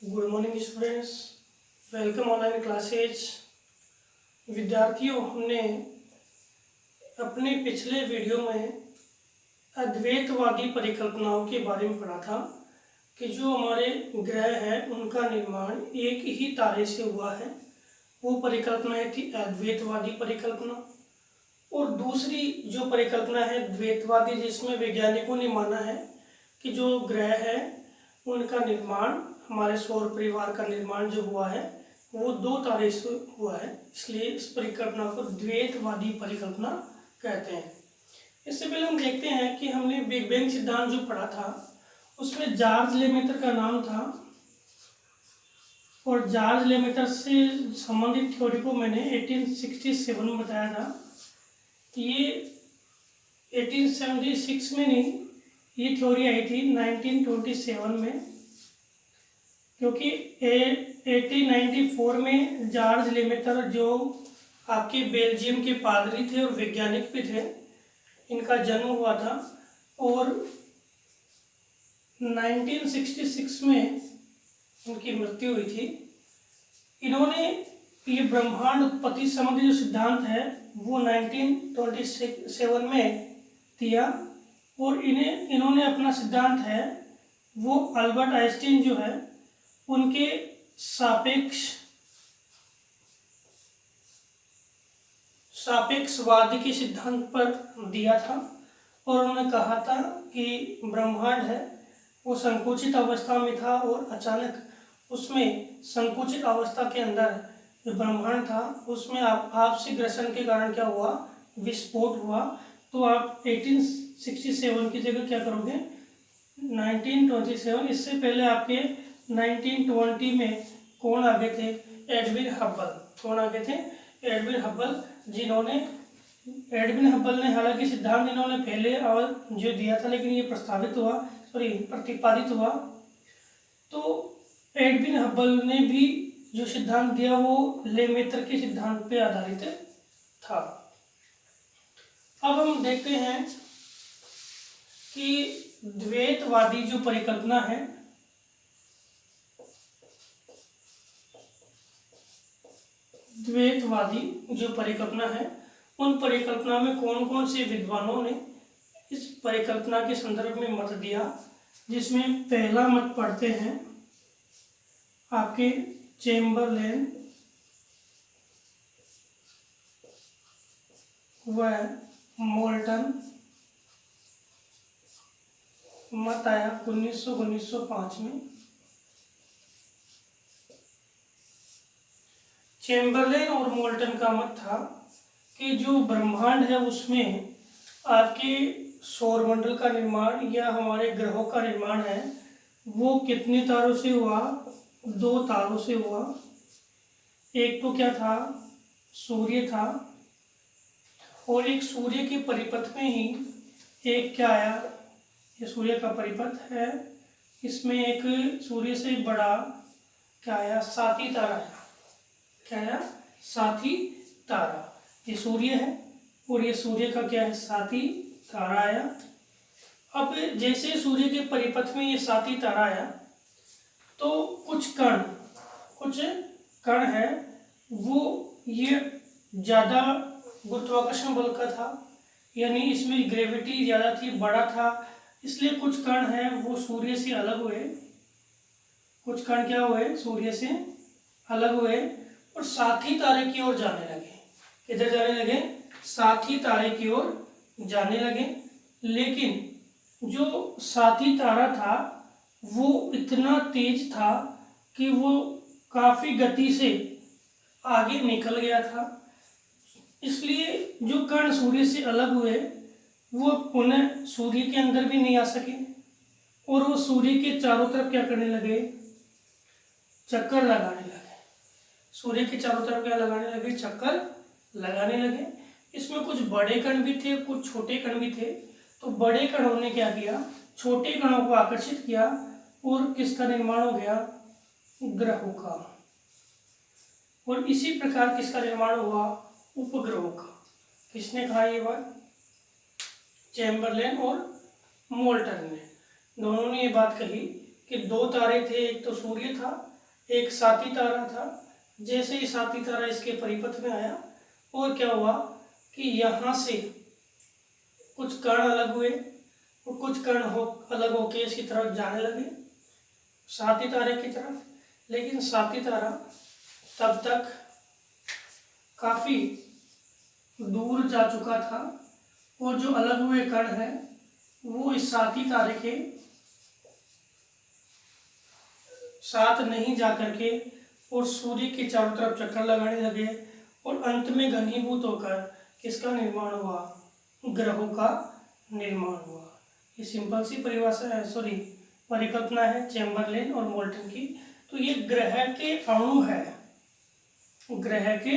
Good morning students, welcome online classes. विद्यार्थियों, हमने अपने पिछले वीडियो में अद्वैतवादी परिकल्पनाओं के बारे में पढ़ा था कि जो हमारे ग्रह हैं उनका निर्माण एक ही तारे से हुआ है। वो परिकल्पना थी अद्वैतवादी परिकल्पना। और दूसरी जो परिकल्पना है द्वैतवादी, जिसमें वैज्ञानिकों ने माना है कि जो ग्रह है उनका निर्माण, हमारे सौर परिवार का निर्माण जो हुआ है वो दो तारे से हुआ है, इसलिए इस परिकल्पना को द्वैतवादी परिकल्पना कहते हैं। इससे पहले हम देखते हैं कि हमने बिग बैंग सिद्धांत जो पढ़ा था उसमें जॉर्ज लेमेटर का नाम था, और जॉर्ज लेमेटर से संबंधित थ्योरी को मैंने 1867 में बताया था। ये 1876 में नहीं, ये थ्योरी आई थी 1927 में, क्योंकि 1894 में जॉर्ज लेमेटर जो आपके बेल्जियम के पादरी थे और वैज्ञानिक भी थे, इनका जन्म हुआ था। और 1966 में उनकी मृत्यु हुई थी। इन्होंने ये ब्रह्मांड उत्पत्ति संबंधी जो सिद्धांत है वो 1927 में दिया, और इन्होंने अपना सिद्धांत है वो अल्बर्ट आइंस्टीन जो है उनके सापेक्षवाद के सिद्धांत पर दिया था। और उन्होंने कहा था कि ब्रह्मांड है वो संकुचित अवस्था में था, और अचानक उसमें संकुचित अवस्था के अंदर जो ब्रह्मांड था उसमें आपसी घर्षण के कारण क्या हुआ, विस्फोट हुआ। तो आप 1867 की जगह क्या करोगे 1927। इससे पहले आपके 1920 में कौन आगे थे, एडविन हब्बल। कौन आगे थे, एडविन हब्बल, एडविन हब्बल ने हालांकि सिद्धांत इन्होंने पहले और जो दिया था, लेकिन ये प्रतिपादित हुआ। तो एडविन हब्बल ने भी जो सिद्धांत दिया वो लेमेटर के सिद्धांत पे आधारित था। अब हम देखते हैं कि द्वैतवादी जो परिकल्पना है, उन परिकल्पना में कौन कौन से विद्वानों ने इस परिकल्पना के संदर्भ में मत दिया। जिसमें पहला मत पढ़ते हैं आपके चेम्बरलेन व मोल्टन। मत आया 1905 में। चेम्बरलेन और मोल्टन का मत था कि जो ब्रह्मांड है उसमें आपके सौरमंडल का निर्माण या हमारे ग्रहों का निर्माण है वो कितने तारों से हुआ, दो तारों से हुआ। एक तो क्या था, सूर्य था, और एक सूर्य के परिपथ में ही एक क्या आया, ये सूर्य का परिपथ है, इसमें एक सूर्य से बड़ा क्या आया, साथी तारा आया। क्या आया, साथी तारा। ये सूर्य है और ये सूर्य का क्या है, साथी तारा आया। अब जैसे सूर्य के परिपथ में ये साथी तारा आया तो कुछ कण है वो ये ज़्यादा गुरुत्वाकर्षण बल का था, यानी इसमें ग्रेविटी ज़्यादा थी, बड़ा था, इसलिए कुछ कण है वो सूर्य से अलग हुए। कुछ कण क्या हुए, सूर्य से अलग हुए और साथी तारे की ओर जाने लगे। किधर जाने लगे, साथी तारे की ओर जाने लगे। लेकिन जो साथी तारा था वो इतना तेज था कि वो काफ़ी गति से आगे निकल गया था, इसलिए जो कण सूर्य से अलग हुए वो पुनः सूर्य के अंदर भी नहीं आ सके, और वो सूर्य के चारों तरफ क्या करने लगे, चक्कर लगाने लगे। सूर्य के चारों तरफ क्या लगाने लगे, चक्कर लगाने लगे। इसमें कुछ बड़े कण भी थे, कुछ छोटे कण भी थे। तो बड़े कणों ने क्या किया, छोटे कणों को आकर्षित किया, और किसका निर्माण हो गया, ग्रहों का। और इसी प्रकार किसका निर्माण हुआ, उपग्रहों का। किसने कहा ये बात, चेम्बरलेन और मोल्टन ने। दोनों ने ये बात कही कि दो तारे थे, एक तो सूर्य था एक साथी तारा था। जैसे ही साथी तारा इसके परिपथ में आया और क्या हुआ कि यहाँ से कुछ कण अलग हुए और कुछ कण अलग होके इसकी तरफ जाने लगे, साथी तारे की तरफ। लेकिन साथी तारा तब तक काफी दूर जा चुका था और जो अलग हुए कण हैं वो इस साथी तारे के साथ नहीं जा करके और सूर्य के चारों तरफ चक्कर लगाने लगे और अंत में घनीभूत होकर किसका निर्माण हुआ, ग्रहों का निर्माण हुआ। ये सिंपल सी परिभाषा है, सॉरी परिकल्पना है चैम्बरलेन और मोल्टन की। तो ये ग्रह के अणु है, ग्रह के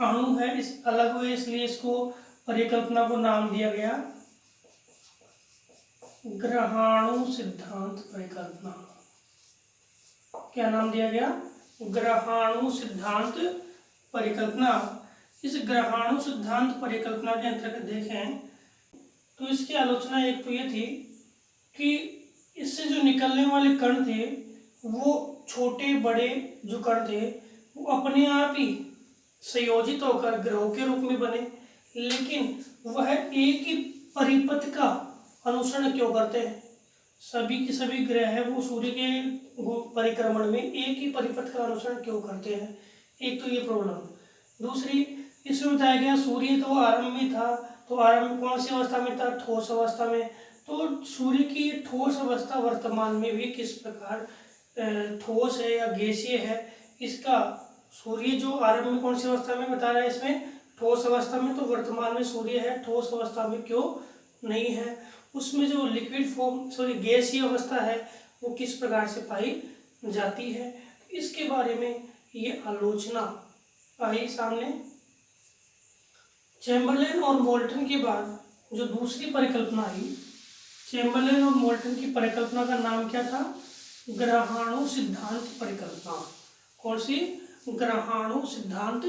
अणु है, इस अलग हुए इसलिए इसको परिकल्पना को नाम दिया गया ग्रहाणु सिद्धांत परिकल्पना। क्या नाम दिया गया, ग्रहाणु सिद्धांत परिकल्पना। इस ग्रहाणु सिद्धांत परिकल्पना के अंतर्गत देखें तो इसकी आलोचना एक तो ये थी कि इससे जो निकलने वाले कण थे वो छोटे बड़े जो कण थे वो अपने आप ही संयोजित होकर ग्रहों के रूप में बने, लेकिन वह एक ही परिपथ का अनुसरण क्यों करते हैं। सभी के सभी ग्रह है वो सूर्य के परिक्रमण में एक ही परिपथ का अनुसरण क्यों करते हैं, एक तो ये प्रॉब्लम। दूसरी, इसमें बताया गया सूर्य तो आरंभ में था, तो आरंभ में कौन सी अवस्था में था, ठोस अवस्था में। तो सूर्य की ठोस अवस्था वर्तमान में भी किस प्रकार ठोस है या गैसीय है, इसका सूर्य जो आरंभ में कौन सी अवस्था में बता रहा है इसमें ठोस अवस्था में, तो वर्तमान में सूर्य है ठोस अवस्था में क्यों नहीं है। उसमें जो लिक्विड फॉर्म सॉरी गैसीय अवस्था है वो किस प्रकार से पाई जाती है, इसके बारे में ये आलोचना आई सामने। चैम्बरलेन और मोल्टन के बाद जो दूसरी परिकल्पना आई, चैम्बरलेन और मोल्टन की परिकल्पना का नाम क्या था, ग्रहाणु सिद्धांत परिकल्पना। कौन सी, ग्रहाणु सिद्धांत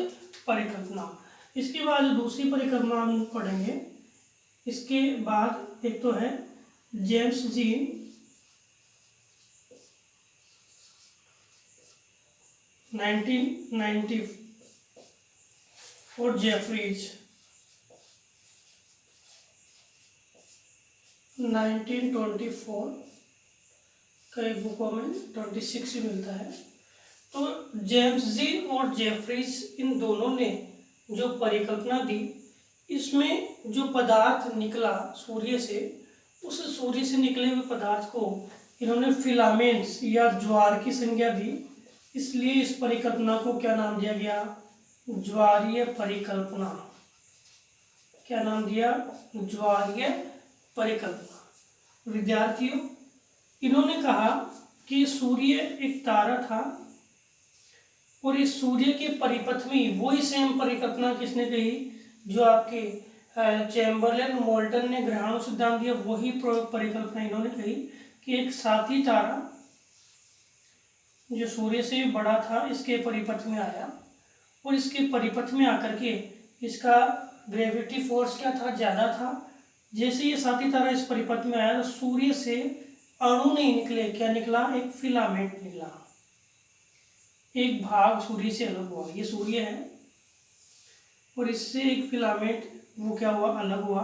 परिकल्पना। इसके बाद जो दूसरी परिकल्पना हम पढ़ेंगे, इसके बाद एक तो है जेम्स जीन और जेफरीज 1924, कई बुकों में 26 भी मिलता है। तो जेम्स जीन और जेफरीज इन दोनों ने जो परिकल्पना दी, इसमें जो पदार्थ निकला सूर्य से, उस सूर्य से निकले हुए पदार्थ को इन्होंने फिलामेंट्स या ज्वार की संज्ञा दी, इसलिए इस परिकल्पना को क्या नाम दिया गया, ज्वारीय परिकल्पना। क्या नाम दिया, ज्वारीय परिकल्पना। विद्यार्थियों, इन्होंने कहा कि सूर्य एक तारा था और इस सूर्य के परिपथ में वही सेम परिकल्पना किसने कही जो आपके चैम्बरलेन मोल्टन ने ग्रहाणु सिद्धांत दिया, वही परिकल्पना इन्होंने कही कि एक साथी तारा जो सूर्य से बड़ा था इसके परिपथ में आया और इसके परिपथ में आकर के इसका ग्रेविटी फोर्स क्या था, ज़्यादा था। जैसे ये साथी तारा इस परिपथ में आया तो सूर्य से अणु नहीं निकले, क्या निकला, एक फिलामेंट निकला, एक भाग सूर्य से अलग हुआ। ये सूर्य है और इससे एक फिलामेंट वो क्या हुआ, अलग हुआ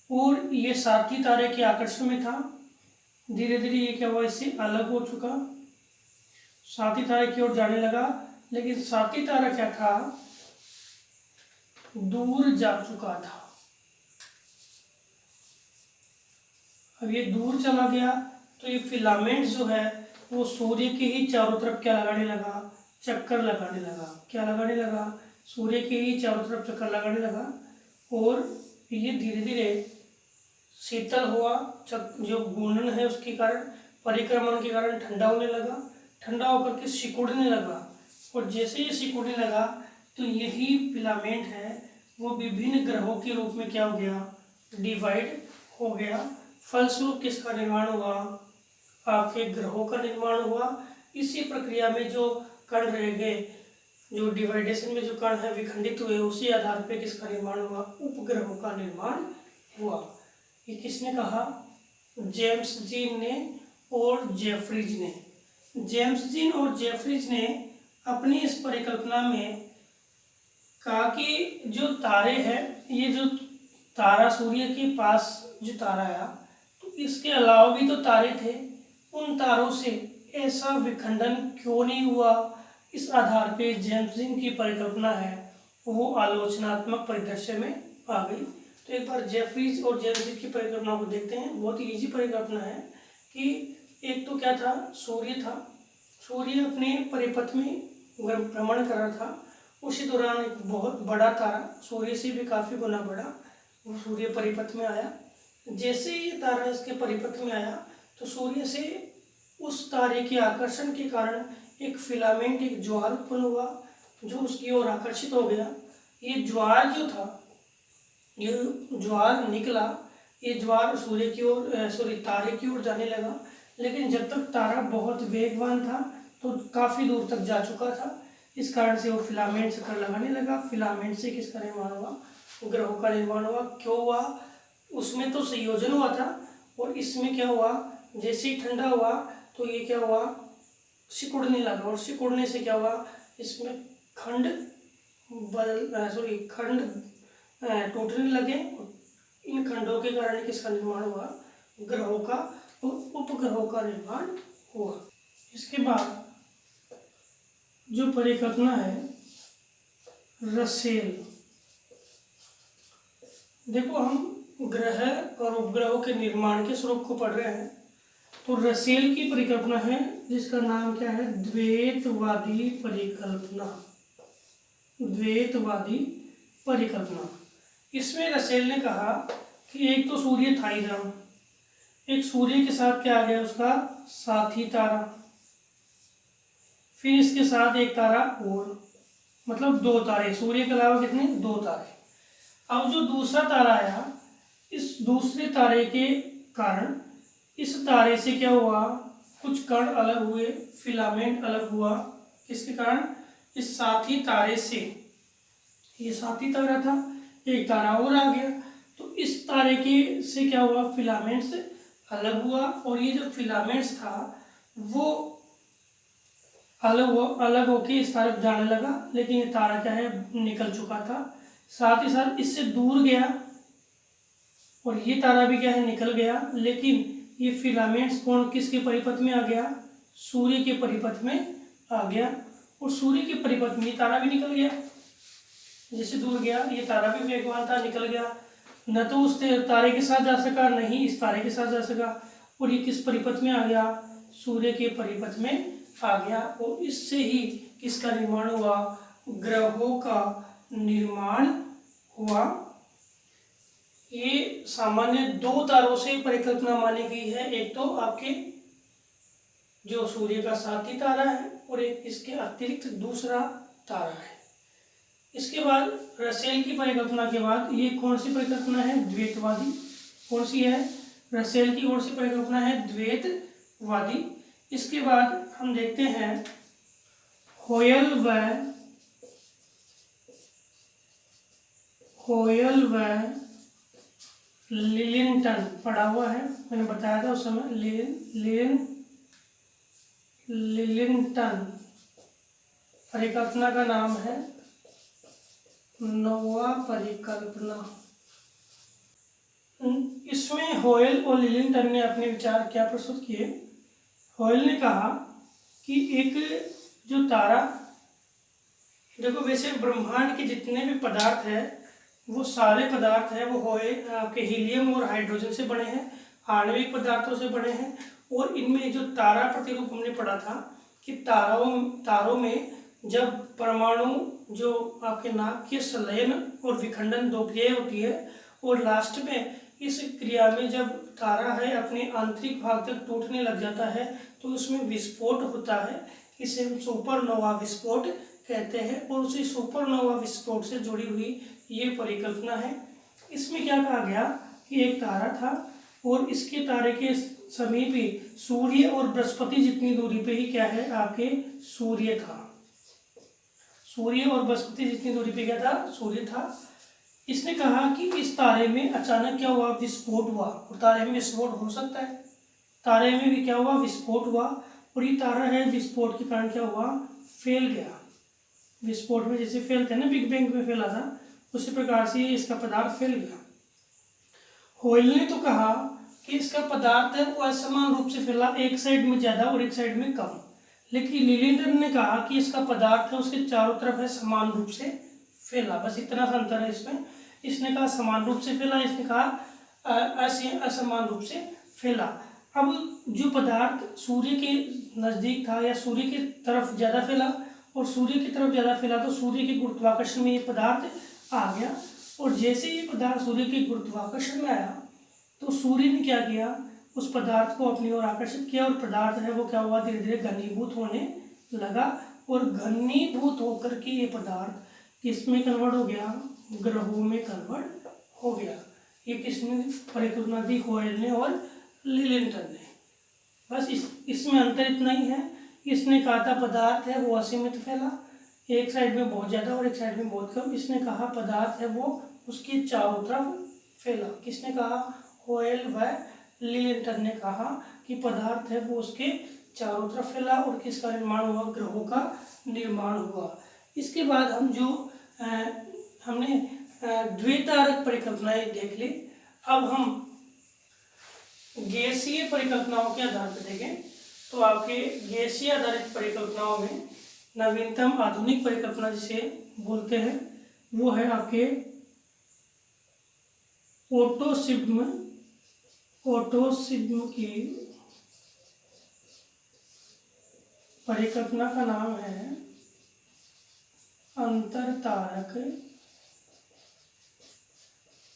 और ये साथी तारे के आकर्षण में था। धीरे धीरे ये क्या हुआ, इससे अलग हो चुका, साथी तारे की ओर जाने लगा। लेकिन साथी तारा क्या था, दूर जा चुका था। अब ये दूर चला गया तो ये फिलामेंट जो है वो सूर्य के ही चारों तरफ क्या लगाने लगा, चक्कर लगाने लगा। क्या लगाने लगा, सूर्य के ही चारों तरफ चक्कर लगाने लगा और ये धीरे धीरे शीतल हुआ। जो घूर्णन है उसके कारण, परिक्रमण के कारण ठंडा होने लगा, ठंडा होकर के सिकुड़ने लगा और जैसे ये सिकुड़ने लगा तो यही फिलामेंट है वो विभिन्न ग्रहों के रूप में क्या हो गया, डिवाइड हो गया। फलस्वरूप किसका निर्माण हुआ, आपके ग्रहों का निर्माण हुआ। इसी प्रक्रिया में जो कण रह गए, जो डिवाइडेशन में जो कण है विखंडित हुए, उसी आधार पे किसका निर्माण हुआ, उपग्रहों का निर्माण हुआ। ये किसने कहा, जेम्स जीन ने और जेफरीज ने। जेम्स जीन और जेफरीज ने अपनी इस परिकल्पना में कहा कि जो तारे हैं, ये जो तारा सूर्य के पास जो तारा आया, तो इसके अलावा भी तो तारे थे, उन तारों से ऐसा विखंडन क्यों नहीं हुआ। इस आधार पे जेम्स जीन की परिकल्पना है वो आलोचनात्मक परिदृश्य में आ गई। तो एक बार जेफरीज और जेम्स जीन की परिकल्पना को देखते हैं। बहुत ही ईजी परिकल्पना है कि एक तो क्या था, सूर्य था, सूर्य अपने परिपथ में भ्रमण कर रहा था। उसी दौरान एक बहुत बड़ा तारा, सूर्य से भी काफ़ी गुना बड़ा, वो सूर्य परिपथ में आया। जैसे ही ये तारा इसके परिपथ में आया तो सूर्य से उस तारे के आकर्षण के कारण एक फिलामेंट, एक ज्वार उत्पन्न हुआ जो उसकी ओर आकर्षित हो गया। ये ज्वार जो था, ये ज्वार निकला, ये ज्वार सूर्य की ओर तारे की ओर जाने लगा। लेकिन जब तक तारा बहुत वेगवान था तो काफ़ी दूर तक जा चुका था। इस कारण से वो फिलामेंट से कर लगाने लगा। फिलामेंट से किसका निर्माण हुआ, ग्रहों का निर्माण हुआ। क्यों हुआ, उसमें तो संयोजन हुआ था और इसमें क्या हुआ, जैसे ही ठंडा हुआ तो ये क्या हुआ, सिकुड़ने लगा। और सिकुड़ने से क्या हुआ, इसमें खंड टूटने लगे। इन खंडों के कारण किसका निर्माण हुआ, ग्रहों का और उपग्रहों का निर्माण हुआ। इसके बाद जो परिकल्पना है रसेल, देखो हम ग्रह और उपग्रहों के निर्माण के स्वरूप को पढ़ रहे हैं। तो रसेल की परिकल्पना है जिसका नाम क्या है, द्वैतवादी परिकल्पना। द्वैतवादी परिकल्पना, इसमें रसेल ने कहा कि एक तो सूर्य था ही जहाँ, एक सूर्य के साथ क्या आ गया, उसका साथी तारा, फिर इसके साथ एक तारा और, मतलब दो तारे, सूर्य के अलावा कितने, दो तारे। अब जो दूसरा तारा आया, इस दूसरे तारे के कारण इस तारे से क्या हुआ, कुछ कण अलग हुए, फिलामेंट अलग हुआ। किसके कारण, इस साथी तारे से। ये साथी तारा था, एक तारा और आ गया, तो इस तारे के से क्या हुआ, फिलामेंट्स अलग हुआ। और ये जो फिलामेंट्स था वो अलग होके इस तरफ जाने लगा। लेकिन ये तारा क्या है, निकल चुका था। साथ ही साथ इससे दूर गया और ये तारा भी क्या है, निकल गया। लेकिन ये फिलामेंट्स कौन, किसके परिपथ में आ गया, सूर्य के परिपथ में आ गया। और सूर्य के परिपथ में ये तारा भी निकल गया। जैसे दूर गया, ये तारा भी वेगवान था, निकल गया। न तो उस तारे के साथ जा सका, नहीं इस तारे के साथ जा सका। और ये किस परिपथ में आ गया, सूर्य के परिपथ में आ गया। और इससे ही किसका निर्माण हुआ, ग्रहों का निर्माण हुआ। ये सामान्य दो तारों से परिकल्पना मानी गई है। एक तो आपके जो सूर्य का साथी तारा है और एक इसके अतिरिक्त दूसरा तारा है। इसके बाद रसेल की परिकल्पना के बाद ये कौन सी परिकल्पना है, द्वैतवादी। कौन सी है, रसेल की कौन सी परिकल्पना है, द्वैतवादी। इसके बाद हम देखते हैं होयल व लिलिंटन, पढ़ा हुआ है, मैंने बताया था उस समय। लिलिंटन परिकल्पना का नाम है नोवा परिकल्पना। इसमें होयल और लिलिंटन ने अपने विचार क्या प्रस्तुत किए। होयल ने कहा कि एक जो तारा, देखो वैसे ब्रह्मांड के जितने भी पदार्थ हैं वो सारे पदार्थ हैं वो आपके हीलियम और हाइड्रोजन से बने हैं, आणविक पदार्थों से बने हैं। और इनमें जो तारा प्रतिरूप हमने पढ़ा था कि तारों में जब परमाणु जो आपके नाक के संलयन और विखंडन दो क्रियाएं होती है और लास्ट में इस क्रिया में जब तारा है अपने आंतरिक भाग तक टूटने लग जाता है तो उसमें विस्फोट होता है। इसे हम सुपरनोवा विस्फोट कहते हैं। और उसी सुपरनोवा विस्फोट से जुड़ी हुई ये परिकल्पना है। इसमें क्या कहा गया कि एक तारा था और इसके तारे के समीप ही सूर्य और बृहस्पति जितनी दूरी पे ही क्या है, आपके सूर्य था। सूर्य और बृहस्पति जितनी दूरी पे क्या था, सूर्य था। इसने कहा कि इस तारे में अचानक क्या हुआ, विस्फोट हुआ। और तारे में विस्फोट हो सकता है, तारे में भी क्या हुआ, विस्फोट हुआ। और ये तारा है विस्फोट के कारण क्या हुआ, फैल गया। विस्फोट में जैसे फैलते हैं ना, बिग बैंग में फैला था, उसी प्रकार से इसका पदार्थ फैल गया। होयल ने तो कहा कि इसका पदार्थ है वो असमान रूप से फैला, एक साइड में ज्यादा और एक साइड में कम। लेकिन लिलिंडर ने कहा कि इसका पदार्थ है उसके चारों तरफ है समान रूप से फैला। बस इतना सा अंतर है इसमें। इसने कहा समान रूप से फैला, इसने कहा असमान रूप से फैला। अब जो पदार्थ सूर्य के नजदीक था या सूर्य की तरफ ज्यादा फैला और सूर्य की तरफ ज्यादा फैला, तो सूर्य के गुरुत्वाकर्षण में ये पदार्थ आ गया। और जैसे ये पदार्थ सूर्य के गुरुत्वाकर्षण में आया तो सूर्य ने क्या किया, उस पदार्थ को अपनी ओर आकर्षित किया और पदार्थ है वो क्या हुआ, धीरे धीरे घनीभूत होने लगा। और घनीभूत होकर के ये पदार्थ किसमें कन्वर्ट हो गया, ग्रहों में कन्वर्ट हो गया। ये किसने परिकल्पना दी, होयल ने और लिलिंटर ने। बस इसमें अंतर इतना ही है, इसने कहा था पदार्थ है वो असीमित फैला, एक साइड में बहुत ज़्यादा और एक साइड में बहुत कम। इसने कहा पदार्थ है वो उसकी चारों तरफ फैला। किसने कहा, होयल व लिलिंटर ने कहा कि पदार्थ है वो उसके चारों तरफ फैला। और किसका निर्माण हुआ, ग्रहों का निर्माण हुआ। इसके बाद हम जो हमने द्वितारक परिकल्पनाएं देख ली। अब हम गैसीय परिकल्पनाओं के आधार पर देखें तो आपके गैसीय आधारित परिकल्पनाओं में नवीनतम आधुनिक परिकल्पना जिसे बोलते हैं वो है आपके ओटो सिग्म की परिकल्पना का नाम है अंतरतारक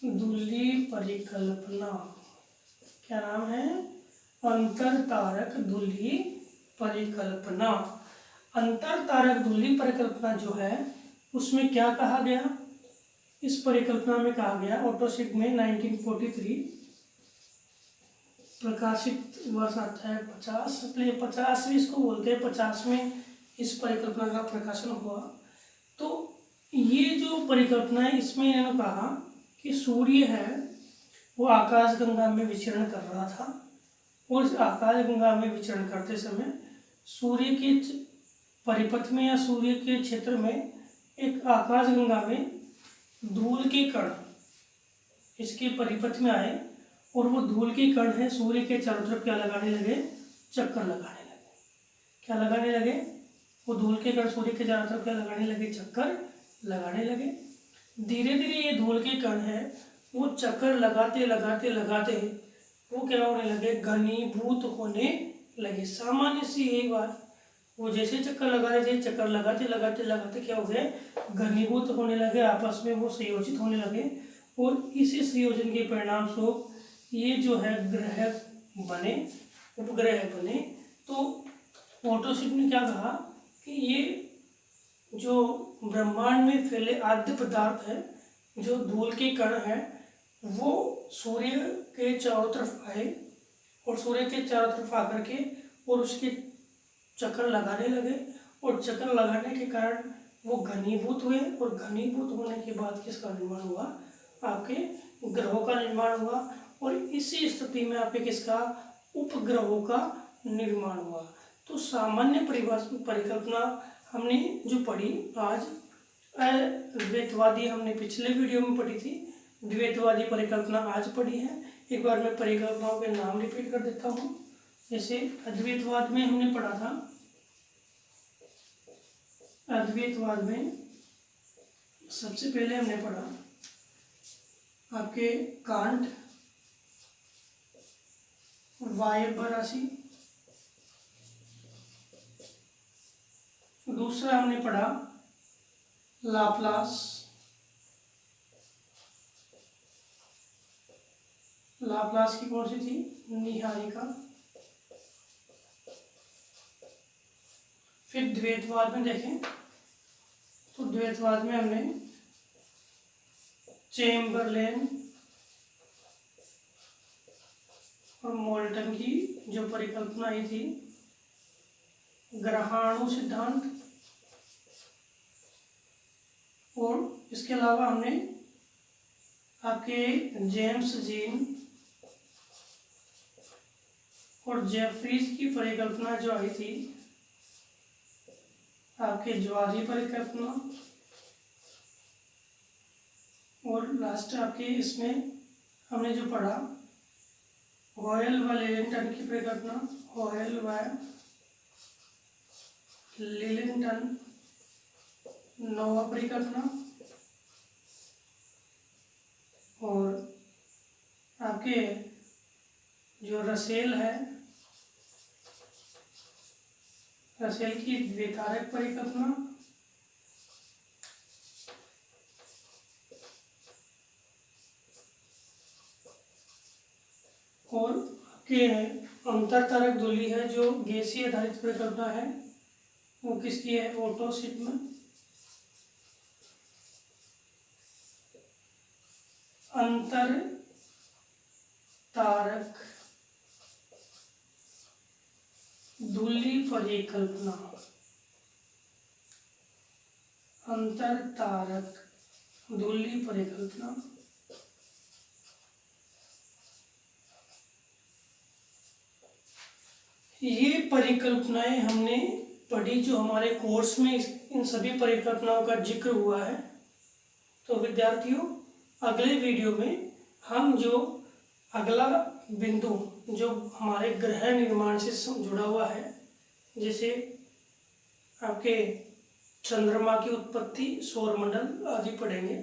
दूली परिकल्पना। क्या नाम है, अंतरतारक दूली परिकल्पना। अंतरतारक दूली परिकल्पना जो है उसमें क्या कहा गया, इस परिकल्पना में कहा गया, ओटो सिग्म में 1943 प्रकाशित वर्ष आता है 50, इसलिए 50वीं इसको बोलते हैं, 50 में इस परिकल्पना का प्रकाशन हुआ। तो ये जो परिकल्पना है इसमें इन्होंने कहा कि सूर्य है वो आकाशगंगा में विचरण कर रहा था और इस आकाशगंगा में विचरण करते समय सूर्य के परिपथ में या सूर्य के क्षेत्र में एक आकाशगंगा में धूल के कण इसके परिपथ में आए और वो धूल के कण है सूर्य के चारों तरफ क्या लगाने लगे, चक्कर लगाने लगे। क्या लगाने लगे, वो धूल के कण सूर्य के चारों तरफ क्या लगाने लगे, चक्कर लगाने लगे। धीरे धीरे ये धूल के कण है वो चक्कर लगाते लगाते लगाते वो क्या होने लगे, घनीभूत होने लगे। सामान्य सी यही बात, वो जैसे चक्कर लगा रहे थे, चक्कर लगाते लगाते लगाते क्या हो गए, घनीभूत होने लगे, आपस में वो संयोजित होने लगे। और इसी संयोजन के परिणाम स्वरूप ये जो है ग्रह बने, उपग्रह बने। तो ओटो सिग्म ने क्या कहा कि ये जो ब्रह्मांड में फैले आद्य पदार्थ है, जो धूल के कण है, वो सूर्य के चारों तरफ आए और सूर्य के चारों तरफ आकर के और उसके चक्कर लगाने लगे और चक्कर लगाने के कारण वो घनीभूत हुए और घनीभूत होने के बाद किसका निर्माण हुआ, आपके ग्रहों का निर्माण हुआ। और इसी स्थिति में आपके किसका, उपग्रहों का निर्माण हुआ। तो सामान्य परिकल्पना हमने जो पढ़ी आज, द्वैतवादी हमने पिछले वीडियो में पढ़ी थी, द्वैतवादी परिकल्पना आज पढ़ी है। एक बार मैं परिकल्पनाओं के नाम रिपीट कर देता हूँ। जैसे अद्वैतवाद में हमने पढ़ा था, अद्वैतवाद में सबसे पहले हमने पढ़ा आपके कांट वायव्य राशि, दूसरा हमने पढ़ा लाप्लास, लाप्लास की कौन सी थी, निहारिका। फिर द्वैतवाद में देखें तो द्वैतवाद में हमने चेम्बरलेन और मोल्टन की जो परिकल्पना आई थी, ग्रहाणु सिद्धांत, और इसके अलावा हमने आपके जेम्स जीन और जेफरीज की परिकल्पना जो आई थी आपके ज्वारीय परिकल्पना, और लास्ट आपके इसमें हमने जो पढ़ा हॉयल व लिलिंगटन की परिकल्पना, हॉयल व लिलिंगटन नोवा परिकल्पना, और आपके जो रसेल है, रसेल की द्विकारक परिकल्पना, और आपके अंतर कारक धुली है जो गैसीय आधारित परिकल्पना है, वो किसकी है, ओटो शिपमैन। अंतर तारक धुली परिकल्पना, अंतर तारक धुली परिकल्पना। ये परिकल्पनाएं हमने पढ़ी जो हमारे कोर्स में इन सभी परिकल्पनाओं का जिक्र हुआ है। तो विद्यार्थियों, अगले वीडियो में हम जो अगला बिंदु जो हमारे ग्रह निर्माण से जुड़ा हुआ है, जैसे आपके चंद्रमा की उत्पत्ति, सौरमंडल आदि पढ़ेंगे।